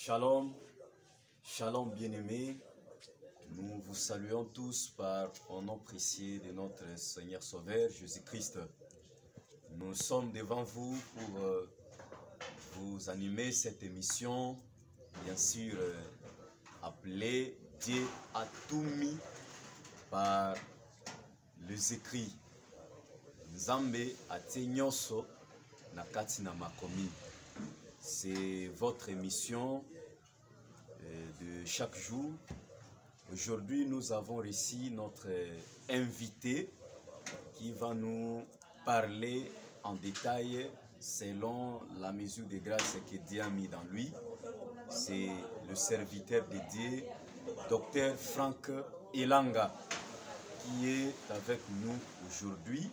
Shalom, shalom bien-aimés, nous vous saluons tous par un nom précieux de notre Seigneur Sauveur Jésus-Christ. Nous sommes devant vous pour vous animer cette émission, bien sûr appelée Dieu a tout mis par les écrits. Nzambe atie nyonso na kati na makomi. C'est votre émission de chaque jour. Aujourd'hui, nous avons reçu notre invité qui va nous parler en détail selon la mesure de grâce que Dieu a mis dans lui. C'est le serviteur de Dieu, Dr Frank Elanga, qui est avec nous aujourd'hui.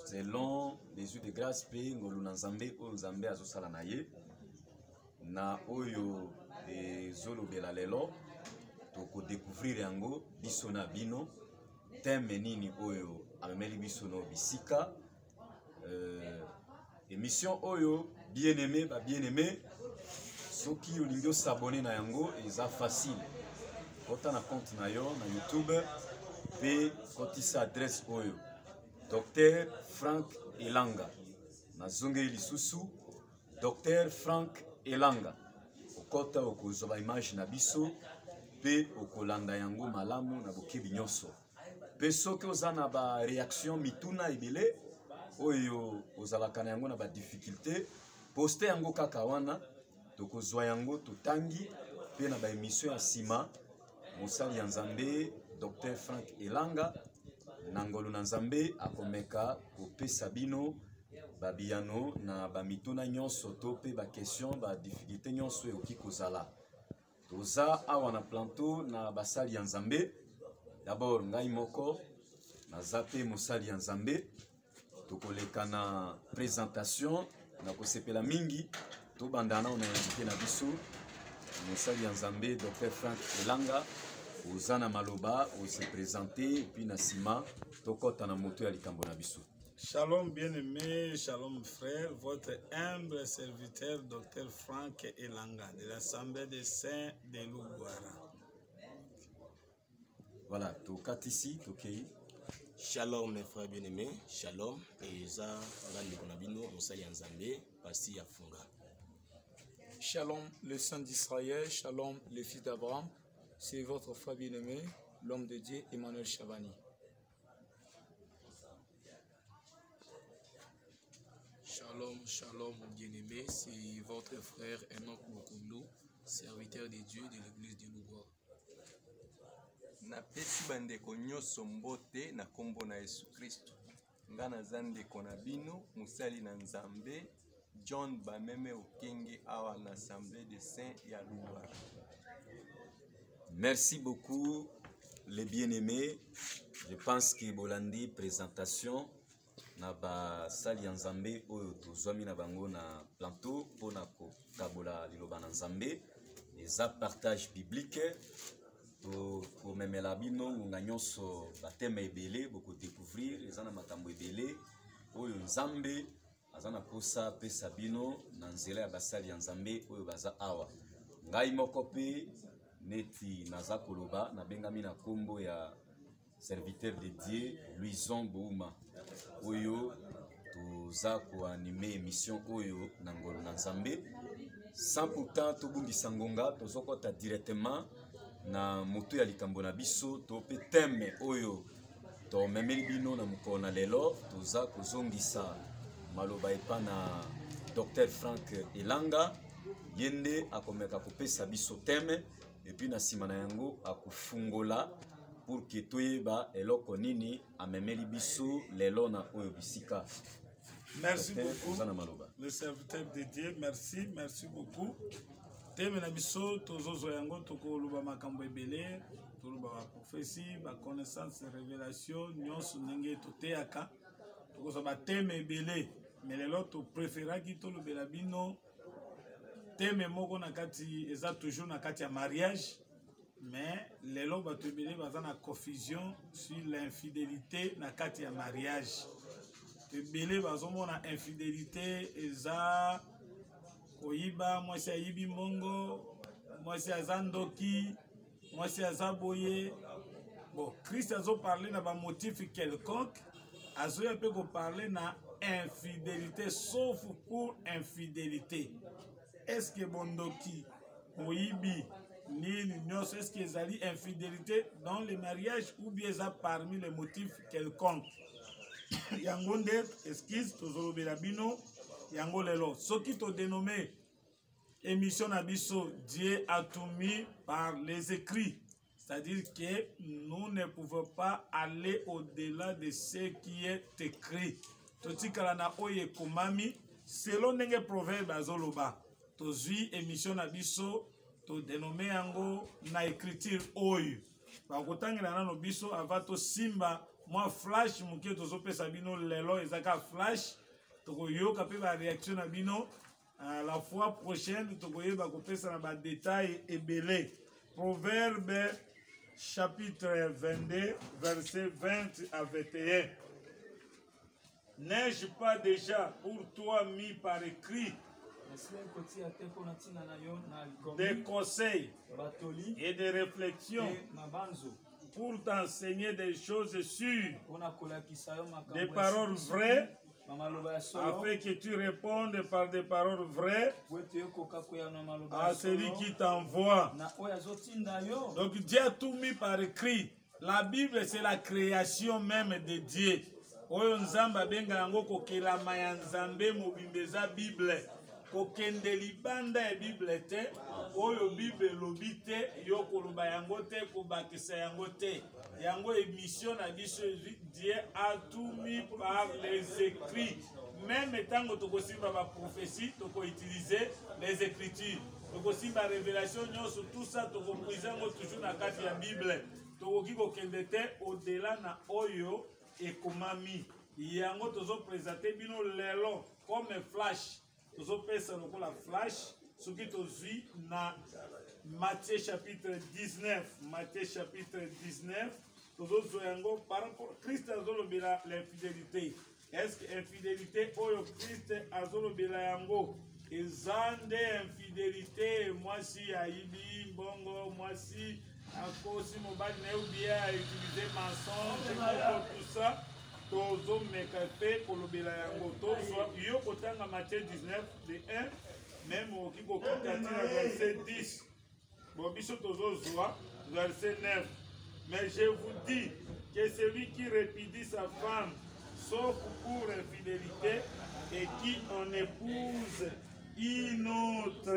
Selon les yeux de grâce, pe ngolu na Nzambe o Nzambe azosala na ye na oyo ezolobela lelo toko découvrir yango biso na bino thème nini oyo amemeli biso no bisika émission oyo bien-aimé ba bien-aimé soki olingi s'abonner na yango eza facile kota na compte na yo na YouTube pe kotisa adresse oyo Dr Frank Elanga. Nazonge lisusu Dr Frank Elanga. Okota okozwa image na biso pe okolanda yango malamu na bokebi nyonso. Pe soki ozana ba réaction mituna ebele oyo ozalaka na yango na ba difficulté poster yango kaka wana tokozwa yango totangi pe na ba émission ya sima mosali ya Nzambe Dr Frank Elanga Nangolo na Nzambe akomeka kopesa bino babiyano na bamituna nyonso to pe ba question ba difficulté nyonso yoki kozala. Toza awa na planto na basali ya Nzambe. D'abord ngai moko naza pe mosali ya Nzambe. Tokoleka na présentation na kosepela mingi to bandana on a invité na biso mosali ya Nzambe Dr Frank Elanga. Ozana maloba, on se présenter, et puis Nassima, Tokota na moto ya likambo na biso. Shalom bien-aimé, shalom frère, votre humble serviteur Dr Frank Elanga de l'Assemblée des Saints de Lougouara. Voilà, Tokatisi, Tokei. Shalom mes frères bien-aimés, shalom, et ça, Randi Konabino, Moussali Nzambe, Pasti Yafunga. Shalom, le Saint d'Israël, shalom, le fils d'Abraham. C'est votre frère bien-aimé, l'homme de Dieu, Emmanuel Chavani. Shalom, shalom, bien-aimé, c'est votre frère Enoch Mokolo, serviteur de Dieu de l'église de Louvois. Na pesi bandeko nyonso mbote na kombo na Yesu Kristo. Nga naza ndeko na bino, musali na Nzambe, John Bameme Okenge awa na Assemblée des Saints ya Louvois. Merci beaucoup les bien-aimés. Je pense que Bolandi présentation na ba sali ya Nzambe oyo tozwami na bango na planto pona ko kabola liloba na Nzambe eza partage biblique to memela bino nga nyonso batema ebele boko découvrir eza na makambo ebele oyo Nzambe azana kosa pesa bino na nzela ya basali ya Nzambe oyo baza awa ngai moko pe neti naza koloba na bengami na kombo ya serviteur de Dieu Louison Bouma oyo toza ko animer émission oyo na ngolo na Nzambe sans pourtant tobungisa ngonga tozokota directement na moto ya likambo na biso to pe thème oyo to memeli bino na mokolo na lelo toza kozongisa maloba epa na Dr Frank Elanga yende akomeka kopesa biso thème et puis na sima na yango akufungola pour que toyeba eloko nini amemeli biso lelo na oyo bisika. Merci beaucoup le serviteur de Dieu, merci beaucoup. Teme na biso tozozo yango tokoluba makambo ebele toluba ba prophétie ba connaissance révélation nyonso ndenge toteyaka tokoza ba teme ebele mais lelo to préféraki tolobela bino thème moko na kati eza toujours na kati ya mariage mais lelo bato ebele baza na confusion sur l'infidélité na kati ya mariage ebele bazomona infidélité eza koyiba mwasi ayibi mbongo mwasi aza ndoki mwasi aza boye. Bon, Christ azo parler na ba motif quelconque, azoya pe ko parler na infidélité sauf pour infidélité. Est-ce que bondoki oyibi nini nyonso est-ce que ezali infidélité dans le mariage ou bien eza parmi les motifs quelconques? Yango nde excuse tozolobela bino yango lelo soki to dénommé émission na biso Dieu a tout mis par les écrits. C'est-à-dire que nous ne pouvons pas aller au-delà de ce qui est écrit. Totikala na oye komami selon ndenge proverbe azoloba. Tozwi émission na biso to dénommé yango na écriture oyo. Ba kotangela nano biso avato simba moi flash muke tozopesa bino lelo ezaka flash tokoyoka pe ba réaction na bino la fois prochaine tokoyeba kopesa na ba détails ebele. Proverbe chapitre 22, versets 20 à 21. N'ai-je pas déjà pour toi mis par écrit des conseils et des réflexions pour t'enseigner des choses sûres, des paroles vraies, afin que tu répondes par des paroles vraies à celui qui t'envoie. Donc Dieu a tout mis par écrit. La Bible, c'est la création même de Dieu. Oyo nzamba benga yango kokela maya nzambe mobimbeza Bible. Kokende libanda e Bible te, oyo Bible lobi te, yo koloba yango te, kobakisa yango te. Yango émission na biso Dieu a tout mis par les écrits. Même tant que tu simba ba prophétie, tu peux utiliser les écritures. Tu simba révélation, tout ça tu peux prendre toujours na carte ya Bible. Tu peux kende au-delà na oyo et komami. Yango tozo présenter bino lelo comme flash. Tozo pesa lokola flash, ce qui tozui na Matthieu chapitre 19. Matthieu chapitre 19. Par rapport à Christ azolobela l'infidélité. Est-ce que infidélité oyo Christ azolobela yango ezande infidélité moi si aibi bongo moi si akosi mobali na ubia a utiliser mensonge tout ça tozo mekape kolobela yango tozo yo kotanga Matthieu 19 de 1 même au kiko kotatina verset 10 bon biso tozo zoa verset 9. Mais je vous dis que celui qui répudie sa femme, sauf pour infidélité, et qui en épouse une autre,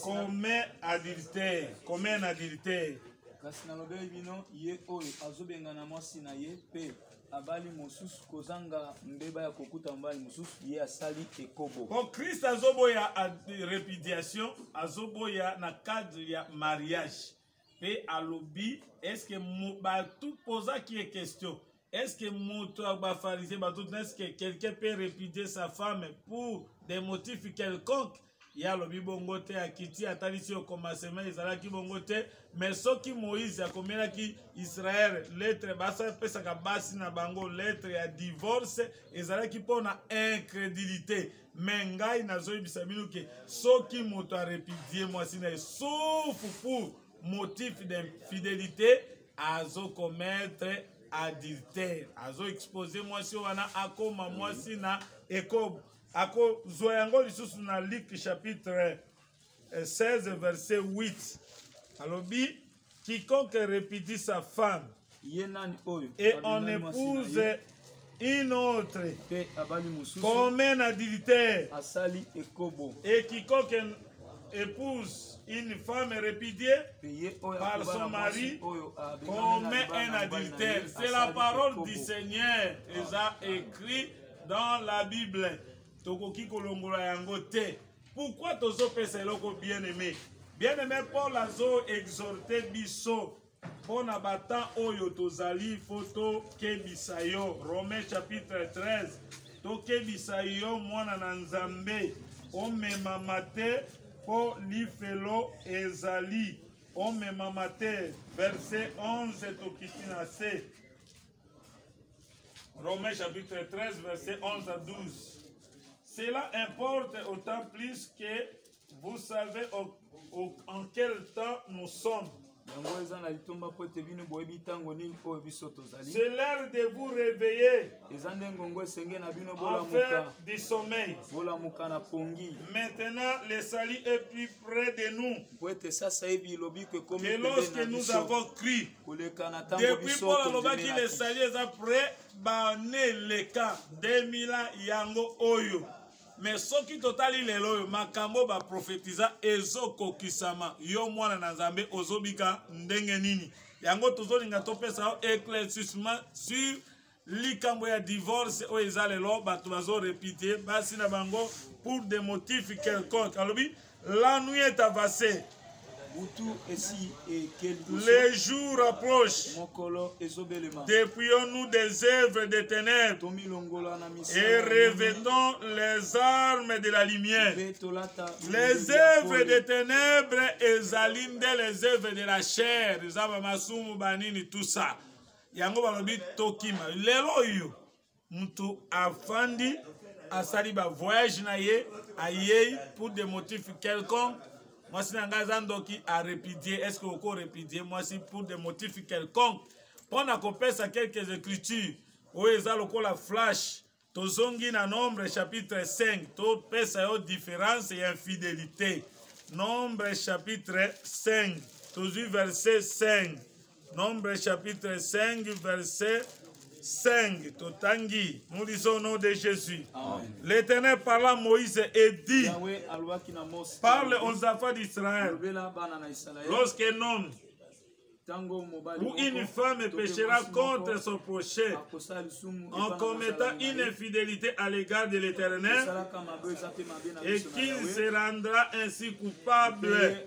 commet adultère. Commet un adultère. Quand Christ azoboya répudiation, azoboya na cadre ya mariage. Et à l'obi, est-ce que tout posa qui est question, est-ce que est-ce que quelqu'un peut répudier sa femme pour des motifs quelconques? Il y a l'obi bongote à Kiti, à Talissi au commencement, Israël qui bongote, mais ce qui Moïse a commis là qui Israël, lettre, basa pesaka basi na bango, lettre à divorce, Israël qui pone incrédulité. Mais ngai na zoï bisabino que ce qui moto a répudié moi si sauf pour motif d'infidélité, azo commettre adultère, azo exposer moi si wana akoma moi si na eko ako zoyango lisusu na Luc chapitre 16 verset 8. Alobi quiconque répudie sa femme et en épouse une autre comme un adultère, et quiconque épouse une femme répudiée par son mari commet un adultère. C'est la parole du Seigneur. Ils ont écrit dans la Bible. Pourquoi tozo pesa eloko bien-aimé? Bien-aimé, Paul azo exhorté biso pona bata oyo tozali photo kebisa yo. Romains chapitre 13. To kebisa yo mwana na Nzambe omema mate po lifelo ezali omema mate verset 11 to kitina se Romains chapitre 13, verset 11 à 12. Cela importe autant plus que vous savez en quel temps nous sommes. C'est l'heure de vous réveiller, afin du sommeil. Maintenant, le salut est plus près de nous que lorsque nous avons cru. Depuis Paul a dit que le salut est prêt, le cas 2000 ans yango oyo. Mais ce qui totali lelo makambo ba prophétisa ezoko kisama yo mwana na Nzambe ozobika ndenge nini yango tozolinga topesa éclaircissement sur likambo ya divorce o ezalelo bato bazo répéter basi na bango pour des motifs quelconques. Alobi la nuit est avancée, les jours approchent. Dépouillons-nous des œuvres des ténèbres et revêtons les armes de la lumière. Les œuvres des ténèbres exaliment les œuvres de la chair. Tout ça. Yango balobi tokima. Lelo yo mutu afandi asali ba voyage na ye aye pour des motifs quelconques. Moi, si Nangazandoki a répudié, est-ce que vous répudiez? Moi, si pour des motifs quelconques, pendant qu'on pèse à quelques écritures, où ils ont la flash, Tozongi na Nombre chapitre 5, tout pèse à différence et infidélité. Nombre chapitre 5, toujours verset 5. Nombre chapitre 5, verset 5, Totangi, nous lisons au nom de Jésus. L'Éternel parla à Moïse et dit, parle aux enfants d'Israël, lorsqu'un homme ou une femme péchera contre son prochain en commettant une infidélité à l'égard de l'Éternel et qu'il se rendra ainsi coupable,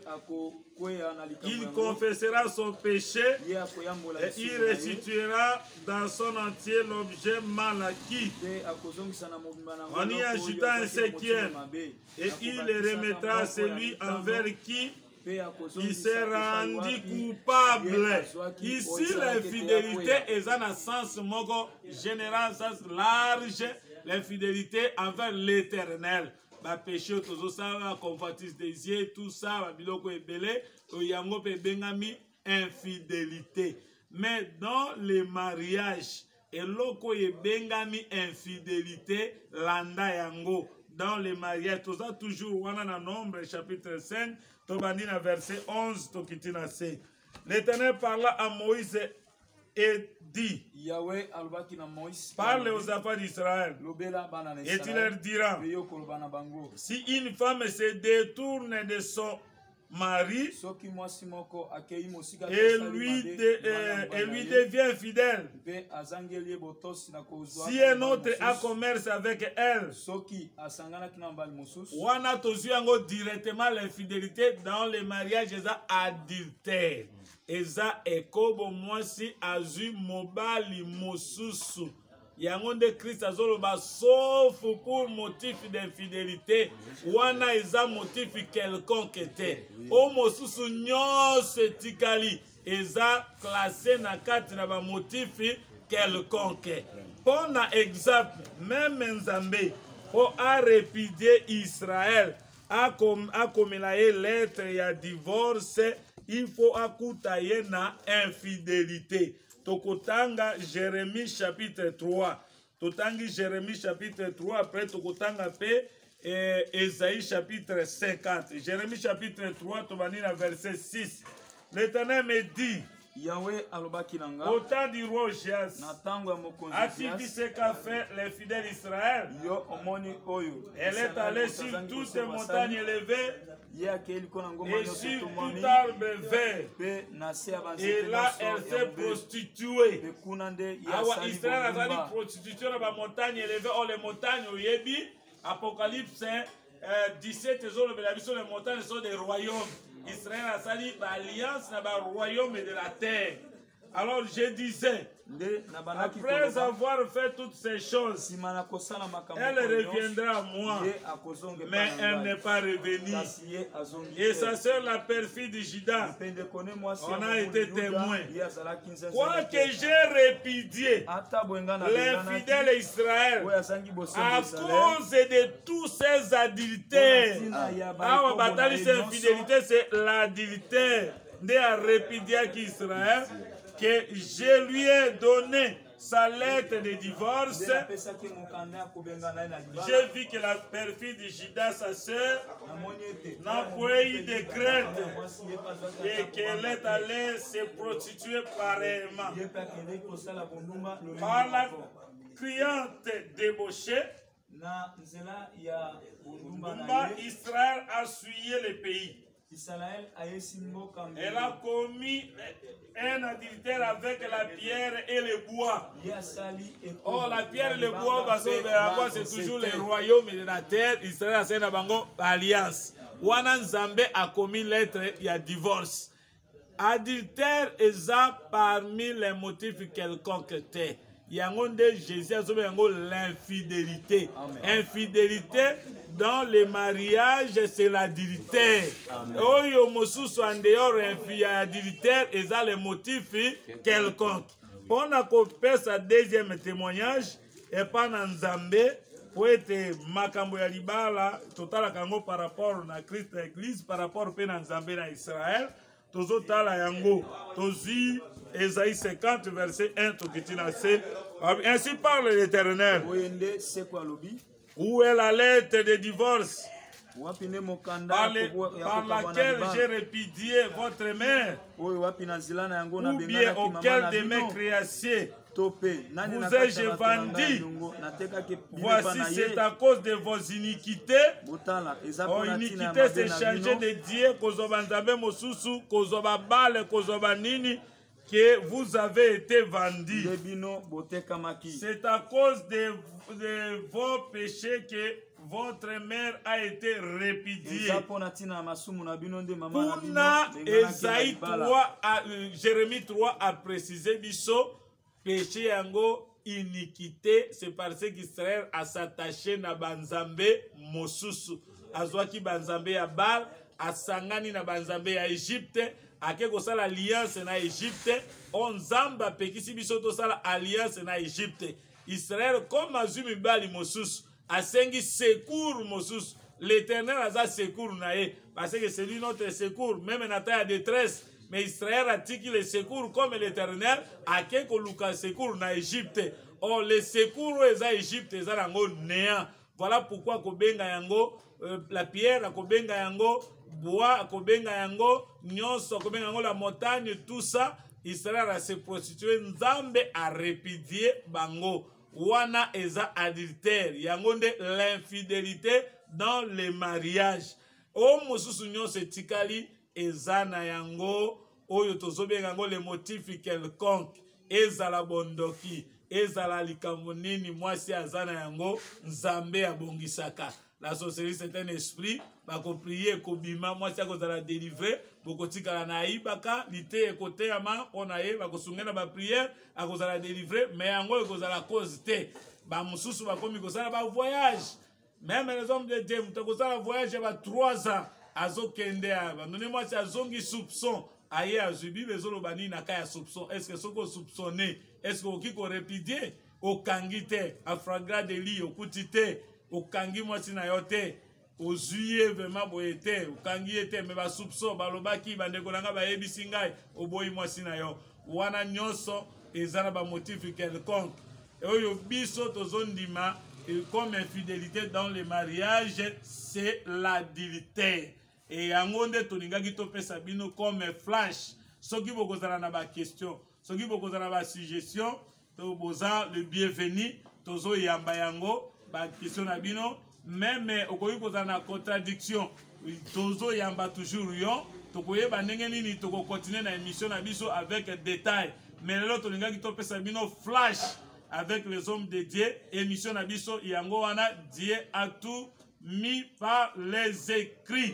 il confessera son péché et il restituera dans son entier l'objet mal acquis en y ajoutant un cinquième et il le remettra à celui envers qui il s'est rendu coupable. Ici, l'infidélité est un sens général, sens large, l'infidélité envers l'Éternel. Ba péché toujours ça, convoitise des yeux, tout ça, ba biloko ebele, yango pe bengami infidélité. Mais dans les mariages, eloko e bengami infidélité, landa yango. Dans les mariages, tout ça toujours, on a un Nombre chapitre 5. Tobandina verset 11, Tokitina C. L'Éternel parla à Moïse et dit, parle aux enfants d'Israël et tu leur diras, si une femme se détourne de son mari et lui devient fidèle, si un autre a commerce avec elle, on a toujours directement l'infidélité dans les mariages adultères. Eza ekobo mwasi azu mobali mosusu yango nde Christ azoloba sauf pour motif d'infidélité wana eza motif quelconque te o mosusu nyonso etikali eza classé na kati na ba motif quelconque. Pona exemple même Nzambe po a répudié Israël a komela ye lettre ya divorce. Il faut akutaye na infidélité. Tokotanga Jérémie chapitre 3. Totangi Jérémie chapitre 3. Après Tokotanga pe Esaïe chapitre 50. Jérémie chapitre 3, Tobanina verset 6. L'Éternel me dit, au temps du roi Ozias, as-tu vu ce qu'a fait les fidèles d'Israël? Elle est allée sur toutes les montagnes élevées et sur tout arbre vert. Et là, elle s'est prostituée. Awa Israël a dit prostituée dans la montagne élevée. Oh, les montagnes, Oyebi, Apocalypse 17, les montagnes sont des royaumes. Israël a sali l'alliance dans le royaume de la terre. Alors je disais, après avoir fait toutes ces choses, elle reviendra à moi, mais elle n'est pas revenue. Et sa sœur, la perfide Judas, on a été témoin. Quoi que j'ai répudié l'infidèle Israël à cause de tous ces adultères. Ah, c'est infidélité, c'est l'adultère de la répudier qu'Israël, que je lui ai donné sa lettre de divorce. J'ai vu que la perfide Judas, sa sœur, n'a pas eu de crainte et qu'elle est allée se prostituer pareillement. Par la criante débauchée, Israël a souillé le pays. Elle a commis un adultère avec la pierre et le bois. Oh, la pierre et le bois, parce que c'est toujours le royaume de la terre. Israël a fait une alliance. Wana Nzambe a commis l'être, il y a divorce. Adultère est parmi les motifs quelconques. Il y a Jésus a l'infidélité. Infidélité dans le mariage, c'est l'adultère. Oyo mosusu en dehors adultère, et ça le motif quelconque. On a coupé sa deuxième témoignage et pas dans Nzambe pour être makambo ya libala total kango par rapport na Christ l'église par rapport pe na Nzambe na Israël. Tozo tala yango tozi Esaïe 50 verset 1 tokitina se. Ainsi parle l'Éternel. Où est la lettre de divorce par laquelle j'ai répudié votre mère, ou bien auquel de mes créanciers vous ai-je vendu? Voici, c'est à cause de vos iniquités. Oh, iniquité, c'est changer de Dieu, que vous avez été vendus. C'est à cause de vos péchés que votre mère a été répudiée. Esaïe 3, Jérémie 3 a précisé biso péché yango iniquité, c'est parce qu'Israël a s'attaché na banzambe mosusu. Azwaki banzambe ya Baal, asangani na banzambe ya Égypte, ake kosala alliance na Égypte, onzamba pekisi biso tosala alliance na Égypte. Israël comme azumi bali mosusu, asengi secours mosusu. L'Éternel a secours na ye, parce que c'est lui notre secours, même na ta détresse. Mais Israël a tiki le secours comme l'Éternel a quelque luka secours na Égypte. Oh, le secours eza Égypte eza nango néant. Voilà pourquoi kobenga yango la pierre, kobenga yango bois, kobenga yango nyonso, kobenga yango la montagne, tout ça. Israël a se prostitué, Nzambe a répudié bango. Wana eza adultère, yango nde l'infidélité dans le mariage. O mosusu nyonso etikali ezana yango oyo tozobenga yango le motif quelconque, ezala bondoki, ezala likambo nini mwasi azana yango Nzambe abongisaka. La sorcellerie c'est un esprit, bako prier kobima mwasi akozala délivré, bokotikala na ibaka lite ekote yama onaye bako sungena ba prière akozala délivré, mais yango ekozala cause te. Ba mususu bakomi kozala ba voyage. Même les hommes de Dieu mutokozala voyage ba 3 ans. Azo kende aba nonema si azongi soupçon aye azubi bezolo bani na kaya soupçon. Est-ce que soko soupçonné, est-ce que okiko répudier okangi te afragra de li okutite okangi mwasi na yote ozuye vraiment boyete okangi ete me ba soupçon balobaki bandeko nanga ba yebisi ngai oboyi mwasi na yo wana nyonso ezana ba motif quelconque oyo biso tozondima comme infidélité dans le mariage, c'est l'adultère. Et yango nde toningaki topesa bino comme flash. Soki bokozala na ba question, soki bokozala ba suggestion, to boza le bienvenu, tozo yamba yango ba question na bino, même okoki kozala na contradiction, tozo yamba toujours yo, tokoyeba ndenge nini toko continuer na émission na biso avec détail. Mais lelo toningaki topesa bino flash avec les hommes de Dieu, émission Nabiso Yango wana, Dieu a tout mis par les écrits.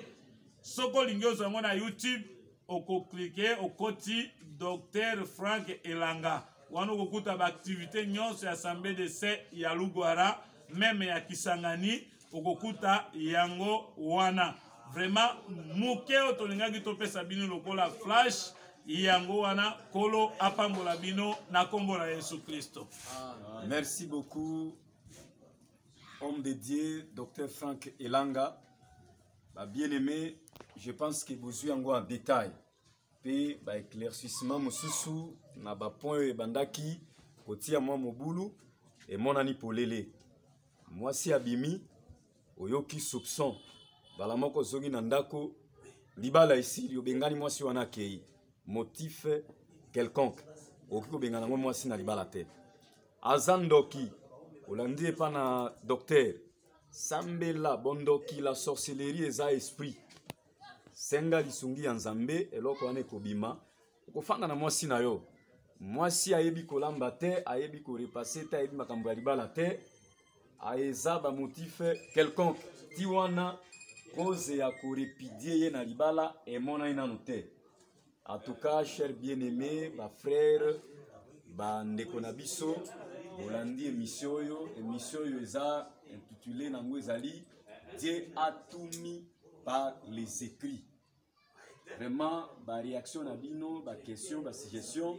Soko lingyo zongo na YouTube, oko cliquer, oko ti Dr Frank Elanga wana okokuta baaktivité nyonso ya assemblée de se ya Lugwara meme ya Kisangani okokuta yango wana vraiment moke oyo tolingaki topesa bino lokola flash yango wana kolo apambola bino na kombo na Yesu Kristo. Merci beaucoup homme de Dieu Dr Frank Elanga. Bien-aimé, je pense que vous avez en détail pe ba éclaircissement mosusu na ba point bandaki kotia moi mobulu et mon ani polele. Moi si abimi oyoki soupçon bala moko zongi na ndako libala ici yo bengani moi si wana kei motif quelconque okiko bengana moi si na libala te azandoki olandi pa na docteur Sambela bondoki la sorcellerie eza esprit senga lisungi ya nzambe eloko wana ekobima okofanda na mwasi na yo mwasi ayebi kolamba te ayebi korepase te ayebi makambo ya libala te aeza ba motif quelconque ti wana cause ya korepidie ye na libala emona inano te. En tout cas cher bien-aimé ba frère ba ndeko na biso bolandi émission oyo eza intitulé nango ezali Dieu a tout mis par les écrits. Vraiment, ba réaction na bino, ba question, ba suggestion,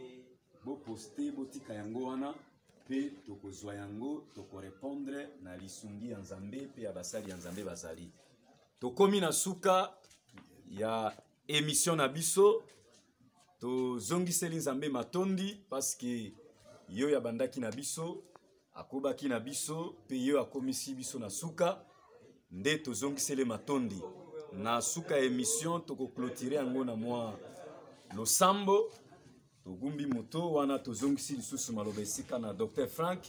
bo poster, bo tika yango wana, pe toko zwa yango, toko répondre na lisungi ya Nzambe, pe ya basali ya Nzambe bazali. Tokomi na suka ya émission na biso, to zongiseli Nzambe matondi, parce que yo ya bandaki na biso, akobaki na biso, pe yo akomisi biso na suka, nde to zongiseli matondi. Na suka émission toko clôturer yango na mwa losambo togumbi moto wana tozongisi lisusu maloba esika na Dr Frank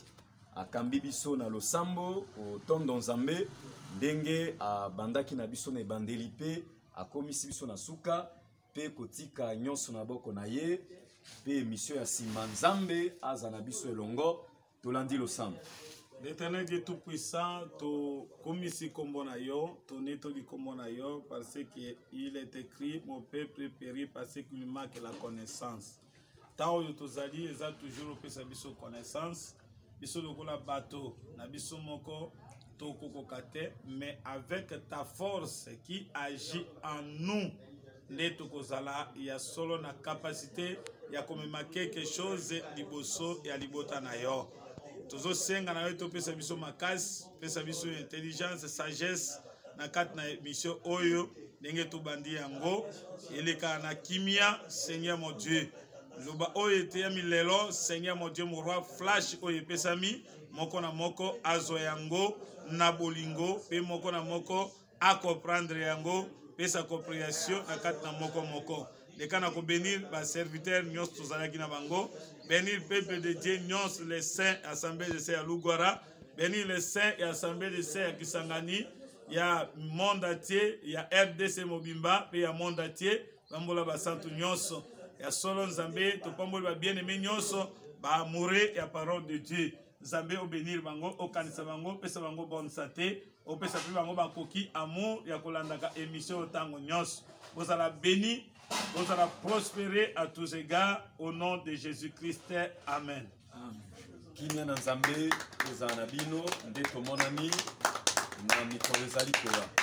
akambi biso na losambo otondo Nzambe ndenge abandaki na biso na ebandeli pe akomisi biso na suka pe kotika nyonso na boko na ye pe émission ya sima Nzambe aza na biso elongo tolandi losambo. L'Éternel Dieu Tout-Puissant, to komisi kombo na yo, to netoki kombo na yo, parce qu'il est écrit, mon peuple périt parce qu'il manque la connaissance. Tant que tozali, ils ont toujours opé biso connaissance, biso lokola bateau, na biso moko, to kokokate, mais avec ta force qui agit en nous, neto kozala, il y a solo na capacité, il y a comme quelque chose, liboso et libota na yo. Tozo senga na weto pesa biso makasi, pesa biso intelligence, sagesse na kat na mission oyo ndenge to bandi yango eleka na kimia. Seigneur mon Dieu, loba oyo te ya milelo, Seigneur mon Dieu, mon roi flash oyo pesa mi moko na moko azo yango na bolingo pe moko na moko a comprendre yango pesa compréhension na kat na moko moko lekana ko bénir ba serviteur nyos tozalaki na bango, bénir peuple de Dieu nyos les saints assemblée de saints à Lugwara, bénir les saints et assemblée de saints à Kisangani, ya monde entier, ya RDC Mobimba pe ya monde entier bambola ba santu nyonso ya solo Nzambe to pambola ba bien-aimé nyonso ba amoureux ya parole de Dieu. Nzambe o bénir bango o kanisa bango pesa bango bonne santé o pesa pe bango ba koki amour ya kolandaka émission tango nyonso. Vous allez béni, vous allez prospérer à tous égards au nom de Jésus-Christ. Amen. Kimia na Nzambe eza na bino nde tomonani na mikolo ezali kola.